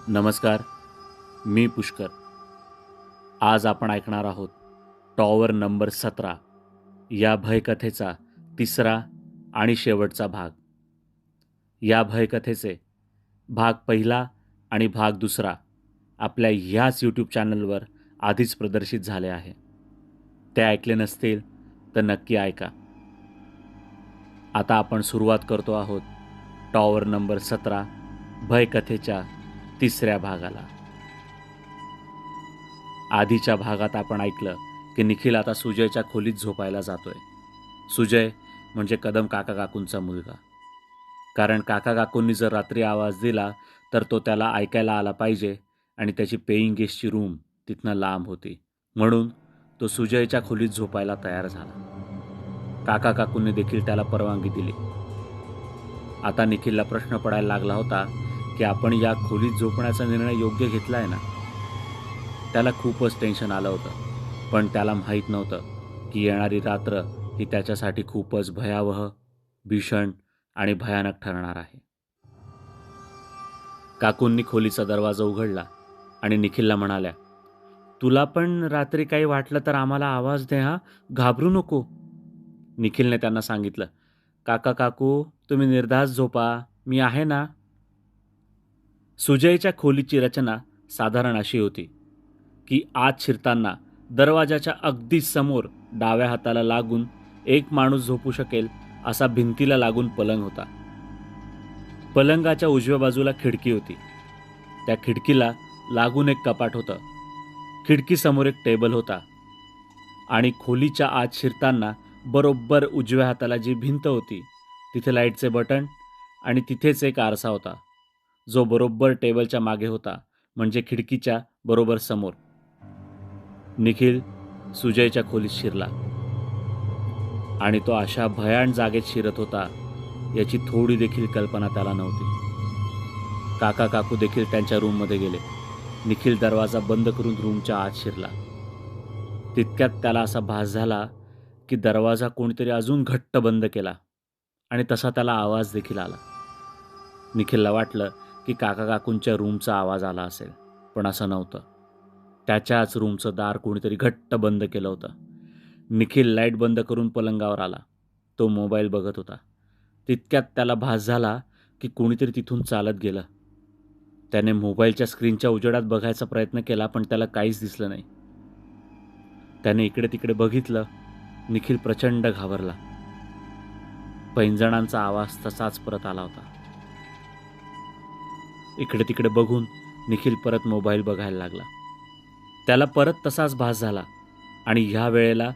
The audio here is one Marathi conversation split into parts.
नमस्कार, मी पुष्कर. आज आपण ऐकणार आहोत टॉवर नंबर 17 या भयकथेचा तिसरा आणि शेवटचा भाग. या भयकथेचे भाग पहिला आणि भाग दुसरा आपल्या ह्याच यूट्यूब चॅनलवर आधीच प्रदर्शित झाले आहे. ते ऐकले नसतील तर नक्की ऐका. आता आपण सुरुवात करतो आहोत टॉवर नंबर 17 भयकथेच्या तिसऱ्या भागाला. आधीच्या भागात आपण ऐकलं की निखिल आता सुजयच्या खोलीत झोपायला जातोय. सुजय म्हणजे कदम काका काकूंचा मुलगा. कारण काका काकूंनी जर रात्री आवाज दिला तर तो त्याला ऐकायला आला पाहिजे आणि त्याची पेईंग गेस्टची रूम तिथनं लांब होती. म्हणून तो सुजयच्या खोलीत झोपायला तयार झाला. काका काकूंनी देखील त्याला परवानगी दिली. आता निखिलला प्रश्न पडायला लागला होता की आपण या खोलीत झोपण्याचा निर्णय योग्य घेतलाय ना. त्याला खूपच टेन्शन आलं होतं, पण त्याला माहीत नव्हतं की येणारी रात्र ही त्याच्यासाठी खूपच भयावह, भीषण आणि भयानक ठरणार आहे. काकूंनी खोलीचा दरवाजा उघडला आणि निखिलला म्हणाल्या, तुला पण रात्री काही वाटलं तर आम्हाला आवाज दे हा, घाबरू नको. निखिलने त्यांना सांगितलं, काका काकू तुम्ही निर्धास्त झोपा, मी आहे ना. सुजयच्या खोलीची रचना साधारण अशी होती की आत शिरताना दरवाजाच्या अगदी समोर डाव्या हाताला लागून एक माणूस झोपू शकेल असा भिंतीला लागून पलंग होता. पलंगाच्या उजव्या बाजूला खिडकी होती. त्या खिडकीला लागून एक कपाट होतं. खिडकीसमोर एक टेबल होता आणि खोलीच्या आत शिरताना बरोबर उजव्या हाताला जी भिंत होती तिथे लाईटचे बटन आणि तिथेच एक आरसा होता, जो बरोबर टेबलच्या मागे होता, म्हणजे खिडकीच्या बरोबर समोर. निखिल सुजयच्या खोलीत शिरला आणि तो अशा भयान जागेत शिरत होता याची थोडी देखील कल्पना त्याला नव्हती. काका काकू देखील त्यांच्या रूममध्ये गेले. निखिल दरवाजा बंद करून रूमच्या आत शिरला. तितक्यात त्याला असा भास झाला की दरवाजा कोणीतरी अजून घट्ट बंद केला आणि तसा त्याला आवाज देखील आला. निखिलला वाटलं की काका काकूंच्या रूमचा आवाज आला असेल, पण असं नव्हतं. त्याच्याच रूमचं दार कोणीतरी घट्ट बंद केलं होतं. निखिल लाईट बंद करून पलंगावर आला. तो मोबाईल बघत होता. तितक्यात त्याला भास झाला की कोणीतरी तिथून चालत गेलं. त्याने मोबाईलच्या स्क्रीनच्या उजेडात बघायचा प्रयत्न केला, पण त्याला काहीच दिसलं नाही. त्याने इकडे तिकडे बघितलं. निखिल प्रचंड घाबरला. पैंजणांचा आवाज तसाच परत आला होता. इकडे तिकडे बघून निखिल परत मोबाईल बघायला लागला. त्याला परत तसाच भास झाला आणि ह्या वेळेला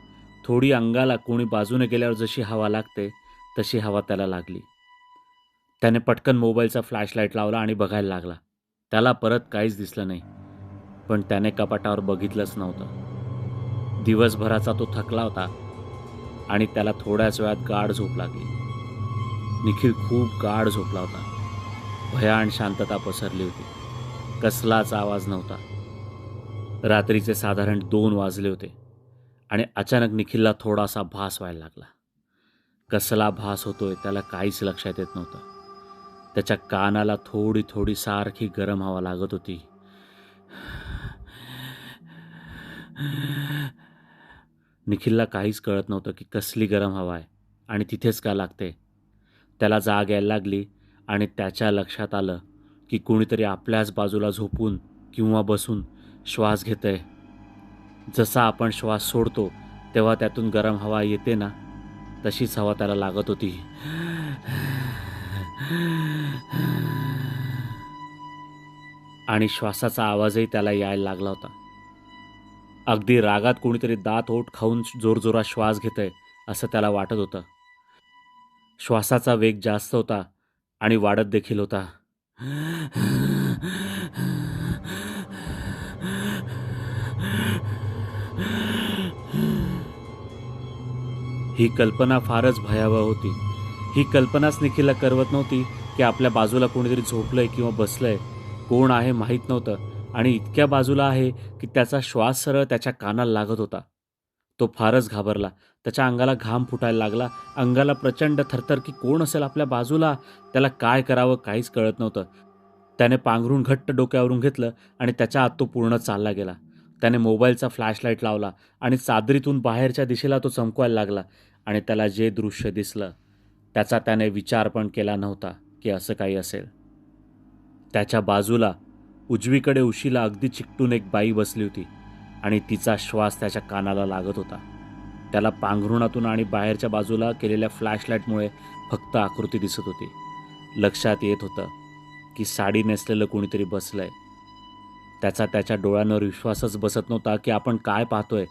थोडी अंगाला कोणी बाजूने गेल्यावर जशी हवा लागते तशी हवा त्याला लागली. त्याने पटकन मोबाईलचा फ्लॅशलाईट लावला आणि बघायला लागला. त्याला परत काहीच दिसलं नाही, पण त्याने कपाटावर बघितलंच नव्हतं. दिवसभराचा तो थकला होता आणि त्याला थोड्याच वेळात गाढ झोप लागली. निखिल खूप गाढ झोपला होता. भयान शांतता पसरली होती. कसलाच आवाज नव्हता. रात्रीचे साधारण 2 वाजले होते आणि अचानक निखिलला थोडासा भास व्हायला लागला. कसला भास होतोय त्याला काहीच लक्षात येत नव्हतं. त्याच्या कानाला थोडी थोडी सारखी गरम हवा लागत होती. निखिलला काहीच कळत नव्हतं की कसली गरम हवा आहे आणि तिथेच का लागते. त्याला जाग यायला लागली आणि त्याच्या लक्षात आलं की कोणीतरी आपल्याच बाजूला झोपून किंवा बसून श्वास घेतंय. जसा आपण श्वास सोडतो तेव्हा त्यातून गरम हवा येते ना, तशीच हवा त्याला लागत होती. आणि श्वासाचा आवाजही त्याला यायला लागला होता. अगदी रागात कोणीतरी दात ओठ खाऊन जोरजोरात श्वास घेतंय असं त्याला वाटत होतं. श्वासाचा वेग जास्त होता आणि वाढत देखील होता. ही कल्पना फारच भयावह होती. ही कल्पनाच निखिलला करवत नव्हती की आपल्या बाजूला कोणीतरी झोपलंय किंवा बसलंय. कोण आहे माहीत नव्हतं आणि इतक्या बाजूला आहे की त्याचा श्वास सरळ त्याच्या कानाला लागत होता. तो फारच घाबरला. त्याच्या अंगाला घाम फुटायला लागला. अंगाला प्रचंड थरथर की कोण असेल आपल्या बाजूला. त्याला काय करावं काहीच कळत नव्हतं. त्याने पांघरून घट्ट डोक्यावरून घेतलं आणि त्याच्या आत तो पूर्ण चालला गेला. त्याने मोबाईलचा फ्लॅशलाईट लावला आणि चादरीतून बाहेरच्या दिशेला तो चमकवायला लागला आणि त्याला जे दृश्य दिसलं त्याचा त्याने विचार पण केला नव्हता की असं काही असेल. त्याच्या बाजूला उजवीकडे उशीला अगदी चिकटून एक बाई बसली होती आणि तिचा श्वास त्याच्या कानाला लागत होता. त्याला पांघरुणातून आणि बाहेरच्या बाजूला केलेल्या फ्लॅशलाईटमुळे फक्त आकृती दिसत होती. लक्षात येत होतं की साडी नेसलेलं कोणीतरी बसलंय. त्याच्या डोळ्यांवर विश्वासच बसत नव्हता की आपण काय पाहतोय.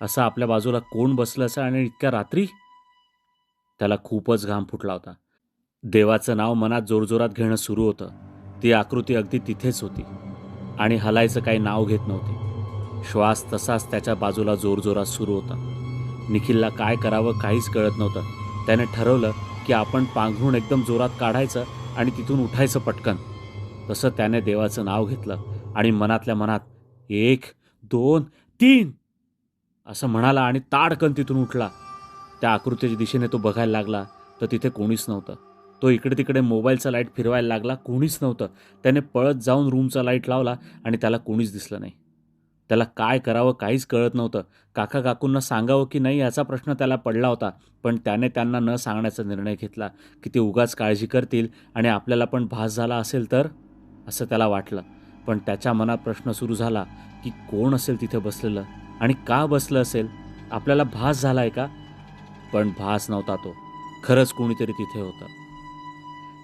असं आपल्या बाजूला कोण बसलं असं आणि इतक्या रात्री. त्याला खूपच घाम फुटला होता. देवाचं नाव मनात जोरजोरात घेणं सुरू होतं. ती आकृती अगदी तिथेच होती आणि हलायचं काही नाव घेत नव्हती. श्वास तसाच त्याच्या बाजूला जोरजोरात सुरू होता. निखिलला काय करावं काहीच कळत नव्हतं. त्याने ठरवलं की आपण पांघरून एकदम जोरात काढायचं आणि तिथून उठायचं पटकन. तसं त्याने देवाचं नाव घेतलं आणि मनातल्या मनात 1, 2, 3 असं म्हणाला आणि ताडकन तिथून उठला. त्या आकृतीच्या दिशेने तो बघायला लागला तर तिथे कोणीच नव्हतं. तो इकडे तिकडे मोबाईलचा लाईट फिरवायला लागला. कोणीच नव्हतं. त्याने पळत जाऊन रूमचा लाईट लावला आणि त्याला कोणीच दिसलं नाही. त्याला काय करावं काहीच कळत नव्हतं. काका काकूंना सांगावं की नाही याचा प्रश्न त्याला पडला होता. पण त्याने त्यांना न सांगण्याचा निर्णय घेतला की ते उगाच काळजी करतील आणि आपल्याला पण भास झाला असेल तर, असं त्याला वाटलं. पण त्याच्या मनात प्रश्न सुरू झाला की कोण असेल तिथे बसलेलं आणि का बसलं असेल. आपल्याला भास झालाय का? पण भास नव्हता तो. खरंच कोणीतरी तिथे होतं.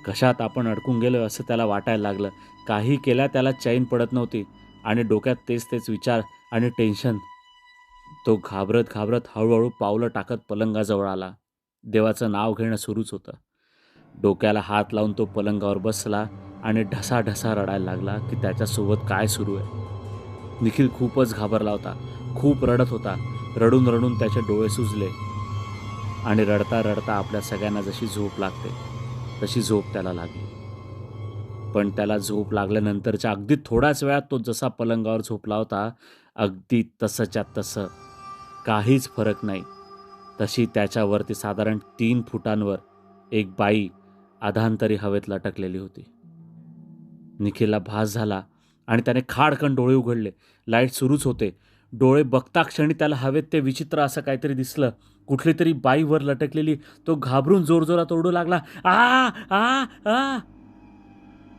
कशात आपण अडकून गेलो असं त्याला वाटायला लागलं. काही केल्या त्याला चैन पडत नव्हती आणि डोक्यात तेच तेच विचार आणि टेन्शन. तो घाबरत घाबरत हळूहळू पावलं टाकत पलंगाजवळ आला. देवाचं नाव घेणं सुरूच होतं. डोक्याला हात लावून तो पलंगावर बसला आणि ढसाढसा रडायला लागला की त्याच्यासोबत काय सुरू आहे. निखिल खूपच घाबरला होता. खूप रडत होता. रडून रडून त्याचे डोळे सुजले आणि रडता रडता आपल्या सगळ्यांना जशी झोप लागते तशी झोप त्याला लागली. पण त्याला झोप लागल्यानंतरच्या अगदी थोड्याच वेळात तो जसा पलंगावर झोपला होता अगदी तसंच्या तसं, काहीच फरक नाही. तशी त्याच्यावरती साधारण 3 फुटांवर एक बाई अधांतरी हवेत लटकलेली होती. निखिलला भास झाला आणि त्याने खाडकन डोळे उघडले. लाईट सुरूच होते. डोळे बघता क्षणी त्याला हवेत ते विचित्र असं काहीतरी दिसलं. कुठली तरी बाई वर लटकलेली. तो घाबरून जोरजोरात ओरडू लागला, आ आ आ.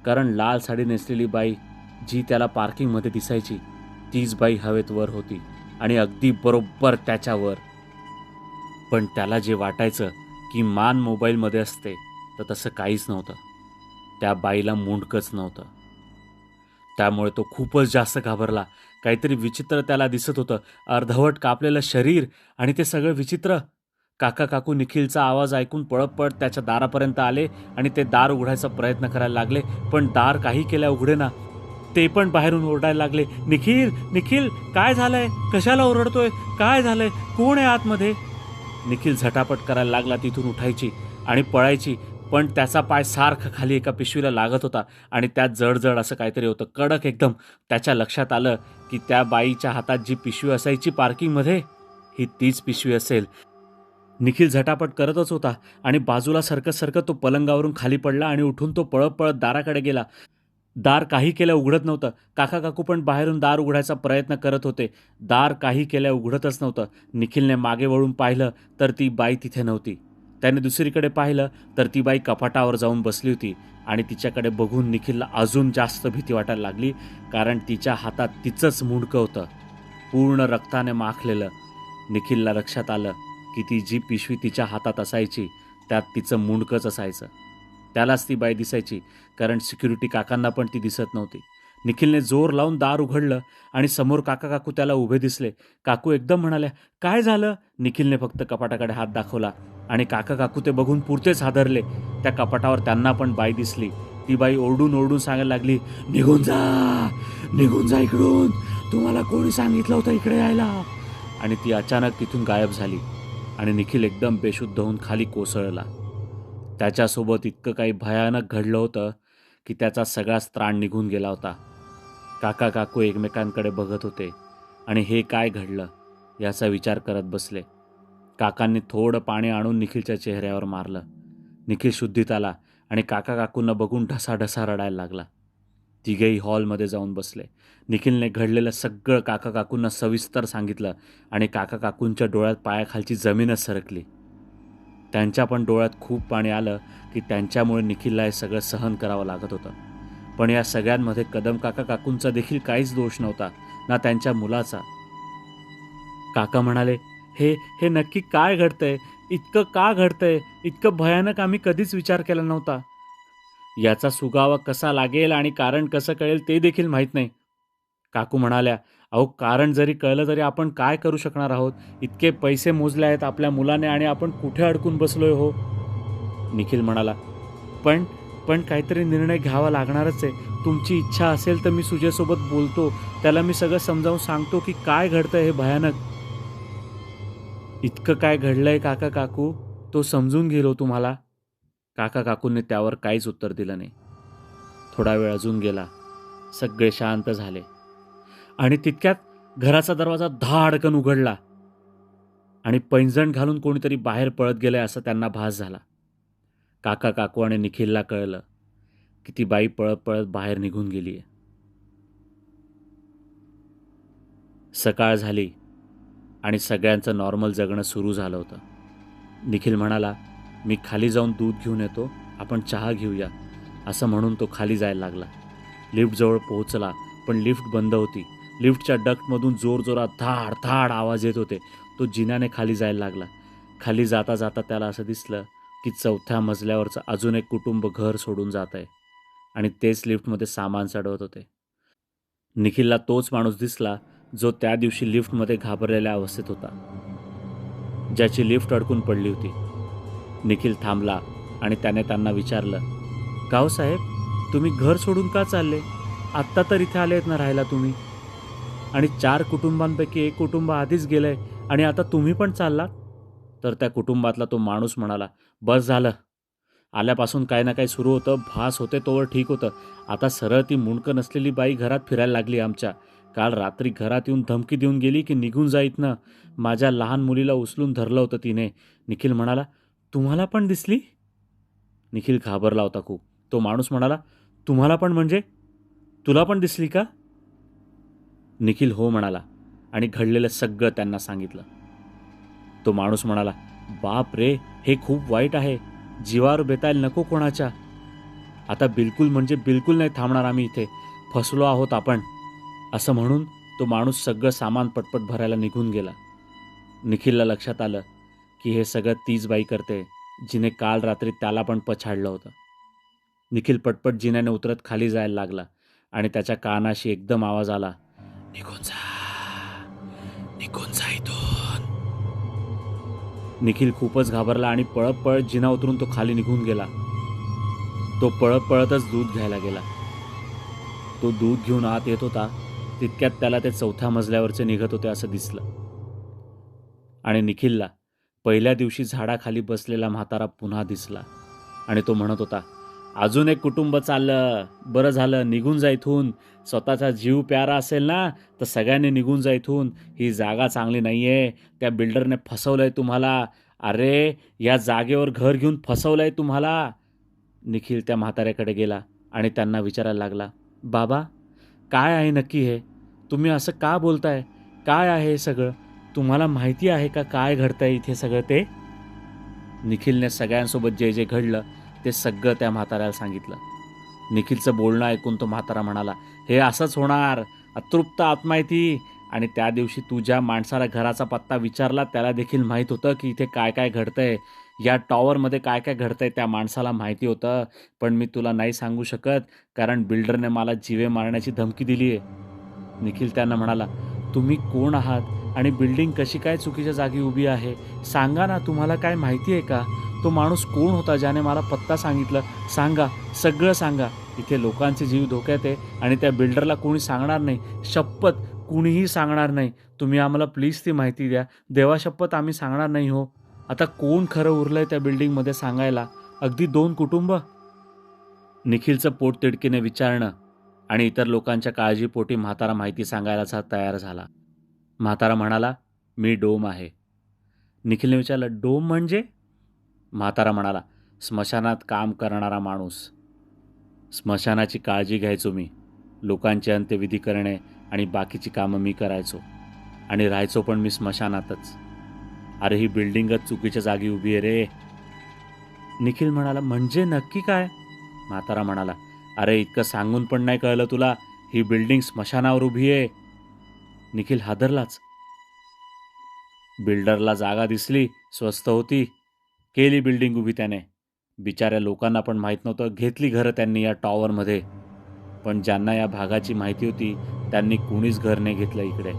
कारण लाल साडी नेसलेली बाई जी त्याला पार्किंगमध्ये दिसायची तीच बाई हवेत वर होती आणि अगदी बरोबर त्याच्यावर. पण त्याला जे वाटायचं की मान मोबाईलमध्ये असते तर तसं काहीच नव्हतं. त्या बाईला मुंडकच नव्हतं. त्यामुळे तो खूपच जास्त घाबरला. काहीतरी विचित्र त्याला दिसत होतं. अर्धवट कापलेलं शरीर आणि ते सगळं विचित्र. काका काकू निखिलचा आवाज ऐकून पळत पळत त्याच्या दारापर्यंत आले आणि ते दार उघडायचा प्रयत्न करायला लागले. पण दार काही केल्या उघडेना. ते पण बाहेरून ओरडायला लागले, निखिल निखिल काय झालंय? कशाला ओरडतोय? काय झालंय? कोण आहे आतमध्ये? निखिल झटापट करायला लागला तिथून उठायची आणि पळायची. पण त्याचा पाय सारखा खाली एका पिशवीला लागत होता आणि त्यात जडजड असं काहीतरी होतं, कडक एकदम. त्याच्या लक्षात आलं की त्या बाईच्या हातात जी पिशवी असायची पार्किंगमध्ये ही तीच पिशवी असेल. निखिल झटापट करतच होता आणि बाजूला सरकत सरकत तो पलंगावरून खाली पडला आणि उठून तो पळत पळत दाराकडे गेला. दार काही केल्या उघडत नव्हतं. काका काकू पण बाहेरून दार उघडायचा प्रयत्न करत होते. दार काही केल्या उघडतच नव्हतं. निखिलने मागे वळून पाहिलं तर ती बाई तिथे नव्हती. त्याने दुसरीकडे पाहिलं तर ती बाई कपाटावर जाऊन बसली होती आणि तिच्याकडे बघून निखिलला अजून जास्त भीती वाटायला लागली. कारण तिच्या हातात तिचंच मुंडकं होतं, पूर्ण रक्ताने माखलेलं. निखिलला लक्षात आलं की ती जी पिशवी तिच्या हातात असायची त्यात तिचं मुंडकंच असायचं. त्यालाच ती बाई दिसायची, कारण सिक्युरिटी काकांना पण ती दिसत नव्हती. निखिलने जोर लावून दार उघडलं आणि समोर काका काकू त्याला उभे दिसले. काकू एकदम म्हणाल्या, काय झालं? निखिलने फक्त कपाटाकडे हात दाखवला आणि काका काकू ते बघून पुरतेच हादरले. त्या कपाटावर त्यांना पण बाई दिसली. ती बाई ओरडून ओरडून सांगायला लागली, निघून जा इकडून, तुम्हाला कोणी सांगितलं होतं इकडे यायला? आणि ती अचानक तिथून गायब झाली आणि निखिल एकदम बेशुद्ध होऊन खाली कोसळला. त्याच्यासोबत इतकं काही भयानक घडलं होतं की त्याचा सगळाच त्राण निघून गेला होता. काका काकू एकमेकांकडे बघत होते आणि हे काय घडलं याचा विचार करत बसले. काकांनी थोडं पाणी आणून निखिलच्या चेहऱ्यावर मारलं. निखिल शुद्धीत आला आणि काका काकूंना बघून ढसाढसा रडायला लागला. तिघेही हॉलमध्ये जाऊन बसले. निखिलने घडलेलं सगळं काका काकूंना सविस्तर सांगितलं आणि काका काकूंच्या डोळ्यात पायाखालची जमीनच सरकली. त्यांच्या पण डोळ्यात खूप पाणी आलं की त्यांच्यामुळे निखिलला हे सगळं सहन करावं लागत होतं. पण या सगळ्यांमध्ये कदम काका काकूंचा देखील काहीच दोष नव्हता, ना त्यांच्या मुलाचा. काका म्हणाले, हे हे नक्की काय घडतंय? इतकं का घडतंय? इतकं भयानक आम्ही कधीच विचार केला नव्हता. याचा सुगावा कसा लागेल आणि कारण कसं कळेल ते देखील माहीत नाही. काकू म्हणाल्या, अहो कारण जरी कळलं तरी आपण काय करू शकणार आहोत? इतके पैसे मोजले आहेत आपल्या मुलाने आणि आपण कुठे अडकून बसलोय हो? निखिल म्हणाला, पण पण काहीतरी निर्णय घ्यावा लागणारच आहे. तुमची इच्छा असेल तर मी सुजयसोबत बोलतो. त्याला मी सगळं समजावून सांगतो की काय घडतंय हे भयानक. इतकं काय घडलंय काका काकू? तो समजून घेईल हो तुम्हाला. काका काकूंनी त्यावर काहीच उत्तर दिलं नाही. थोडा वेळ अजून गेला. सगळे शांत झाले आणि तितक्यात घराचा दरवाजा धाडकन उघडला आणि पैंजण घालून कोणीतरी बाहेर पळत गेलंय असं त्यांना भास झाला. काका काकू आणि निखिलला कळलं की ती बाई पळत पळत बाहेर निघून गेलीय. सकाळ झाली आणि सगळ्यांचं नॉर्मल जगणं सुरू झालं होतं. निखिल म्हणाला, मी खाली जाऊन दूध घेऊन येतो, आपण चहा घेऊया, असं म्हणून तो खाली जायला लागला. लिफ्टजवळ पोहोचला, पण लिफ्ट बंद होती. लिफ्टच्या डक्टमधून जोरजोरात धाड धाड आवाज येत होते. तो जिन्याने खाली जायला लागला. खाली जाता जाता त्याला असं दिसलं की 4थ्या मजल्यावरचं अजून एक कुटुंब घर सोडून जात आहे आणि तेच लिफ्टमध्ये सामान चढवत होते. निखिलला तोच माणूस दिसला जो त्या दिवशी लिफ्टमध्ये घाबरलेल्या अवस्थेत होता, ज्याची लिफ्ट अडकून पडली होती. निखिल थांबला आणि त्याने त्यांना विचारलं, गाव साहेब, तुम्ही घर सोडून का चालले? आत्ता तर इथे आले आहेत ना राहायला तुम्ही? आणि 4 कुटुंबांपैकी एक कुटुंब आधीच गेलंय आणि आता तुम्ही पण चाललात? तर त्या कुटुंबातला तो माणूस म्हणाला, बस झालं. आल्यापासून काही ना काही सुरू होतं. भास होते तोवर ठीक होतं. आता सरळ ती मुंडकं नसलेली बाई घरात फिरायला लागली आमच्या. काल रात्री घरात येऊन धमकी देऊन गेली की निघून जा इथनं. माझ्या लहान मुलीला उचलून धरलं होतं तिने. निखिल म्हणाला, तुम्हाला पण दिसली? निखिल घाबरला होता खूप. तो माणूस म्हणाला, तुम्हाला पण म्हणजे? तुला पण दिसली का? निखिल हो म्हणाला आणि घडलेलं सगळं त्यांना सांगितलं. तो माणूस म्हणाला, बाप रे, हे खूप वाईट आहे. जीवावर बेतायला नको कोणाच्या. आता बिलकुल म्हणजे बिलकुल नाही थांबणार आम्ही इथे. फसलो आहोत आपण. असं म्हणून तो माणूस सगळं सामान पटपट भरायला निघून गेला. निखिलला लक्षात आलं की हे सगळं तीच बाई करते जिने काल रात्री त्याला पण पछाडलं होतं. निखिल पटपट जिन्याने उतरत खाली जायला लागला आणि त्याच्या कानाशी एकदम आवाज आला, निघून जा, निघून जा इथून. निखिल खूपच घाबरला आणि पळत पळत जिना उतरून तो खाली निघून गेला. तो पळत पळतच दूध घ्यायला गेला. तो दूध घेऊन आत येत होता तितक्यात त्याला ते 4थ्या मजल्यावरचे निघत होते असं दिसलं. आणि निखिलला पहिल्या दिवशी झाडाखाली बसलेला म्हातारा पुन्हा दिसला आणि तो म्हणत होता, अजून एक कुटुंब चाललं. बरं झालं, निघून जा इथून. स्वतःचा जीव प्यारा असेल ना तर सगळ्यांनी निघून जा इथून. ही जागा चांगली नाहीये. त्या बिल्डरने फसवलंय तुम्हाला. अरे, या जागेवर घर घेऊन फसवलंय तुम्हाला. निखिल त्या म्हाताऱ्याकडे गेला आणि त्यांना विचारायला लागला, बाबा, काय आहे नक्की हे? तुम्ही असं का बोलताय? काय आहे हे सगळं? तुम्हाला माहिती आहे का काय घडतंय इथे सगळं ते? निखिलने सगळ्यांसोबत जे जे घडलं ते सगळं त्या म्हाताऱ्याला सांगितलं. निखिलचं बोलणं ऐकून तो म्हातारा म्हणाला, हे असंच होणार. अतृप्त आत्मा आहे ती. आणि त्या दिवशी तू ज्या माणसाला घराचा पत्ता विचारला त्याला देखील माहीत होतं की इथे काय काय घडतंय. या टॉवरमध्ये काय काय घडतंय त्या माणसाला माहिती होतं. पण मी तुला नाही सांगू शकत कारण बिल्डरने मला जीवे मारण्याची धमकी दिली आहे. निखिल त्यांना म्हणाला, तुम्ही कोण आहात आणि बिल्डिंग कशी काय चुकीच्या जागी उभी आहे? सांगा ना, तुम्हाला काय माहिती आहे का? तो माणूस कोण होता ज्याने मला पत्ता सांगितलं? सांगा, सगळं सांगा. इथे लोकांचे जीव धोक्यात आहे आणि त्या बिल्डरला कोणी सांगणार नाही. शपथ, कुणीही सांगणार नाही. तुम्ही आम्हाला प्लीज ती माहिती द्या. देवाशपथ आम्ही सांगणार नाही हो. आता कोण खरं उरलंय त्या बिल्डिंगमध्ये सांगायला? अगदी 2 कुटुंब? निखिलचं पोट तिडकीने विचारणं आणि इतर लोकांच्या काळजीपोटी म्हातारा माहिती सांगायला तयार झाला. म्हातारा म्हणाला, मी डोम आहे. निखिलने विचारलं, डोम म्हणजे? म्हातारा म्हणाला, स्मशानात काम करणारा माणूस. स्मशानाची काळजी घ्यायचो मी. लोकांचे अंत्यविधी करणे आणि बाकीची कामं मी करायचो आणि राहायचो पण मी स्मशानातच. अरे ही बिल्डिंगच चुकीच्या जागी उभी आहे रे. निखिल म्हणाला, म्हणजे नक्की काय? म्हातारा म्हणाला, अरे इतकं सांगून पण नाही कळलं तुला, ही बिल्डिंग स्मशानावर उभी आहे. निखिल हादरलाच. बिल्डरला जागा दिसली, स्वस्त होती, केली बिल्डिंग उभी त्याने. बिचाऱ्या लोकांना पण माहीत नव्हतं, घेतली घरं त्यांनी या टॉवरमध्ये. पण ज्यांना या भागाची माहिती होती त्यांनी कुणीच घर नाही घेतलं इकडे.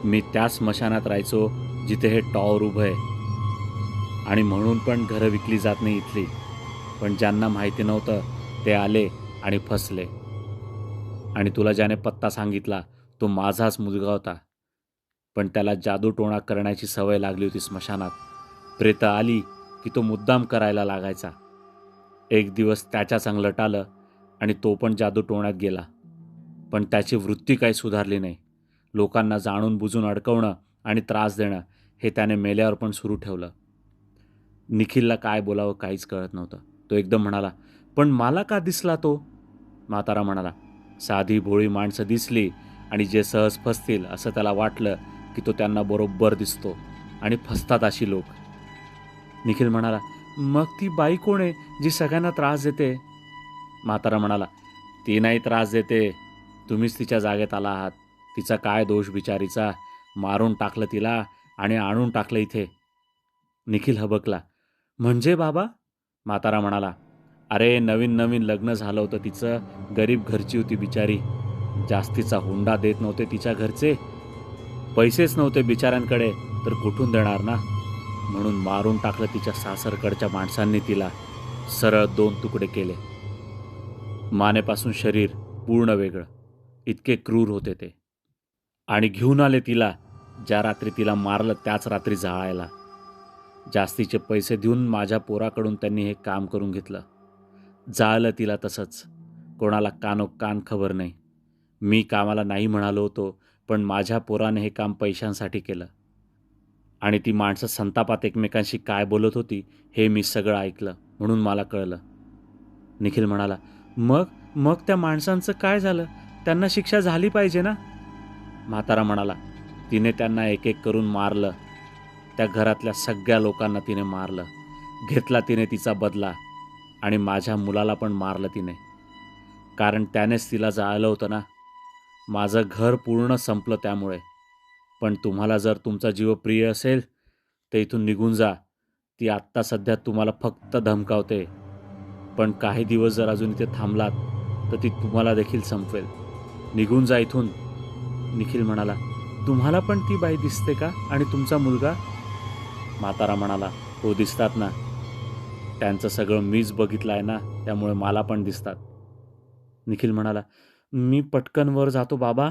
मी त्या स्मशानात राहायचो जिथे हे टॉवर उभं आहे आणि म्हणून पण घरं विकली जात नाही इथली. पण ज्यांना माहिती नव्हतं ते आले आणि फसले. आणि तुला ज्याने पत्ता सांगितला तो माझाच मुलगा होता. पण त्याला जादूटोणा करण्याची सवय लागली होती स्मशानात. प्रेतं आली की तो मुद्दाम करायला लागायचा. एक दिवस त्याच्याच अंगलट आलं आणि तो पण जादूटोण्यात गेला. पण त्याची वृत्ती काही सुधारली नाही. लोकांना जाणून बुजून अडकवणं आणि त्रास देणं हे त्याने मेल्यावर पण सुरू ठेवलं. निखिलला काय बोलावं काहीच कळत नव्हतं. तो एकदम म्हणाला, पण मला का दिसला तो? म्हातारा म्हणाला, साधी भोळी माणसं दिसली आणि जे सहज फसतील असं त्याला वाटलं की तो त्यांना बरोबर दिसतो आणि फसतात अशी लोक. निखिल म्हणाला, मग ती बाई कोण आहे जी सगळ्यांना त्रास देते? म्हातारा म्हणाला, ती नाही त्रास देते, तुम्हीच तिच्या जागेत आला आहात. तिचा काय दोष बिचारीचा, मारून टाकलं तिला आणि आणून टाकलं इथे. निखिल हबकला, म्हणजे बाबा? म्हातारा म्हणाला, अरे नवीन नवीन लग्न झालं होतं तिचं, गरीब घरची होती बिचारी. जास्तीचा हुंडा देत नव्हते तिच्या घरचे, पैसेच नव्हते बिचाऱ्यांकडे, तर कुठून देणार ना. म्हणून मारून टाकलं तिच्या सासरकडच्या माणसांनी तिला. सरळ 2 तुकडे केले. मानेपासून शरीर पूर्ण वेगळं. इतके क्रूर होते ते. आणि घेऊन आले तिला, ज्या रात्री तिला मारलं त्याच रात्री जाळायला. जास्तीचे पैसे देऊन माझ्या पोराकडून त्यांनी हे काम करून घेतलं. जाळलं तिला तसंच. कोणाला कानोकान खबर नाही. मी कामाला नाही म्हणालो होतो, पण माझ्या पोराने हे काम पैशांसाठी केलं. आणि ती माणसं संतापात एकमेकांशी काय बोलत होती हे मी सगळं ऐकलं, म्हणून मला कळलं. निखिल म्हणाला, मग मग त्या माणसांचं काय झालं? त्यांना शिक्षा झाली पाहिजे ना? म्हातारा म्हणाला, तिने त्यांना एक एक करून मारलं. त्या घरातल्या सगळ्या लोकांना तिने मारलं. घेतला तिने तिचा बदला आणि माझ्या मुलाला पण मारलं तिने. कारण त्यानेच तिला जाळलं होतं ना. माझं घर पूर्ण संपलं त्यामुळे. पण तुम्हाला जर तुमचा जीव प्रिय असेल तर इथून निघून जा. ती आत्ता सध्या तुम्हाला फक्त धमकावते. पण काही दिवस जर अजून इथे थांबलात तर ती तुम्हाला देखील संपवेल. निघून जा इथून. निखिल म्हणाला, तुम्हाला पण ती बाई दिसते का आणि तुमचा मुलगा? म्हातारा म्हणाला, हो दिसतात ना. त्यांचं सगळं मीच बघितलं आहे ना, त्यामुळे मला पण दिसतात. निखिल म्हणाला, मी पटकन वर जातो बाबा,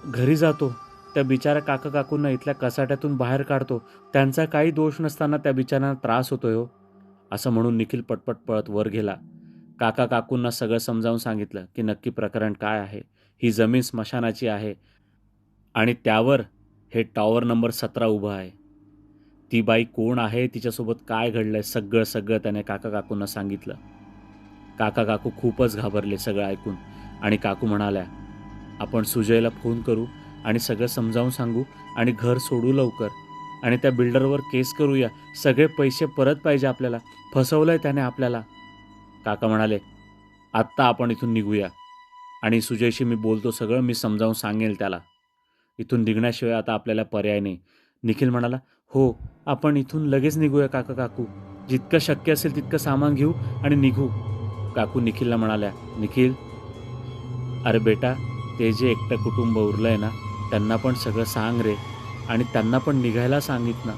घरी जातो. त्या बिचाऱ्या काका काकूंना इथल्या कसाट्यातून बाहेर काढतो. त्यांचा काही दोष नसताना त्या बिचाऱ्यांना त्रास होतोय हो. असं म्हणून निखिल पटपट पळत वर गेला. काका काकूंना सगळं समजावून सांगितलं की नक्की प्रकरण काय आहे. ही जमीन स्मशानाची आहे आणि त्यावर हे टॉवर नंबर 17 उभं आहे. ती बाई कोण आहे, तिच्यासोबत काय घडलंय, सगळं त्याने काका काकूंना सांगितलं. काका काकू खूपच घाबरले सगळं ऐकून आणि काकू म्हणाल्या, आपण सुजयला फोन करू आणि सगळं समजावून सांगू आणि घर सोडू लवकर आणि त्या बिल्डरवर केस करूया. सगळे पैसे परत पाहिजे आपल्याला, फसवलंय त्याने आपल्याला. काका म्हणाले, आत्ता आपण इथून निघूया आणि सुजयशी मी बोलतो, सगळं मी समजावून सांगेल त्याला. इथून निघण्याशिवाय आता आपल्याला पर्याय नाही. निखिल म्हणाला, हो आपण इथून लगेच निघूया काका काकू. जितकं शक्य असेल तितकं सामान घेऊ आणि निघू. काकू निखिलला म्हणाल्या, निखिल अरे बेटा, ते जे एकटं कुटुंब उरलंय ना त्यांना पण सगळं सांग रे आणि त्यांना पण निघायला सांगित ना.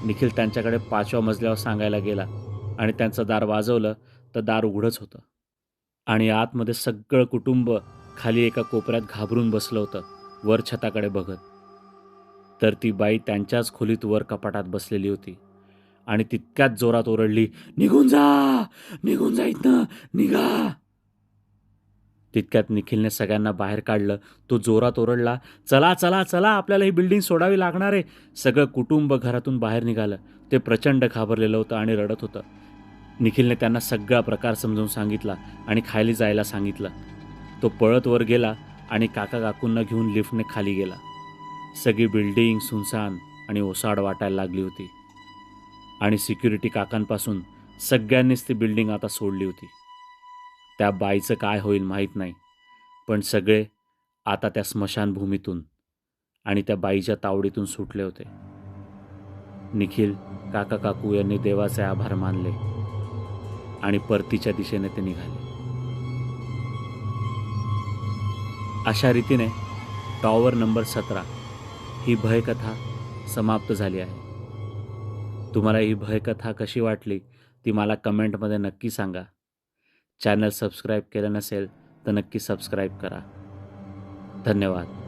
निखिल त्यांच्याकडे 5व्या मजल्यावर सांगायला गेला आणि त्यांचं दार वाजवलं तर दार उघडंच होतं आणि आतमध्ये सगळं कुटुंब खाली एका कोपऱ्यात घाबरून बसलं होतं, वर छताकडे बघत. तर ती बाई त्यांच्याच खोलीत वर कपाटात बसलेली होती आणि तितक्याच जोरात ओरडली, निघून जा इथनं, निघा. तितक्यात निखिलने सगळ्यांना बाहेर काढलं. तो जोरात ओरडला, चला चला चला, आपल्याला ही बिल्डिंग सोडावी लागणार आहे. सगळं कुटुंब घरातून बाहेर निघालं. ते प्रचंड घाबरलेलं होतं आणि रडत होतं. निखिलने त्यांना सगळा प्रकार समजावून सांगितला आणि खाली जायला सांगितलं. तो पळत वर गेला आणि काका काकूंना घेऊन लिफ्टने खाली गेला. सगळी बिल्डिंग सुनसान आणि ओसाड वाटायला लागली होती आणि सिक्युरिटी काकांपासून सगळ्यांनीच ती बिल्डिंग आता सोडली होती. त्या बाईचं काय होईल माहीत नाही, पण सगळे आता त्या स्मशानभूमीतून आणि त्या बाईच्या तावडीतून सुटले होते. निखिल काका काकू यांनी देवाचे आभार मानले आणि परतीच्या दिशेने ते निघाले. अशा रीतीने टॉवर नंबर 17 ही भयकथा समाप्त झाली आहे. तुम्हाला ही भयकथा कशी वाटली ती मला कमेंटमध्ये नक्की सांगा. चॅनल सबस्क्राईब केलं नसेल तर नक्की सबस्क्राईब करा. धन्यवाद.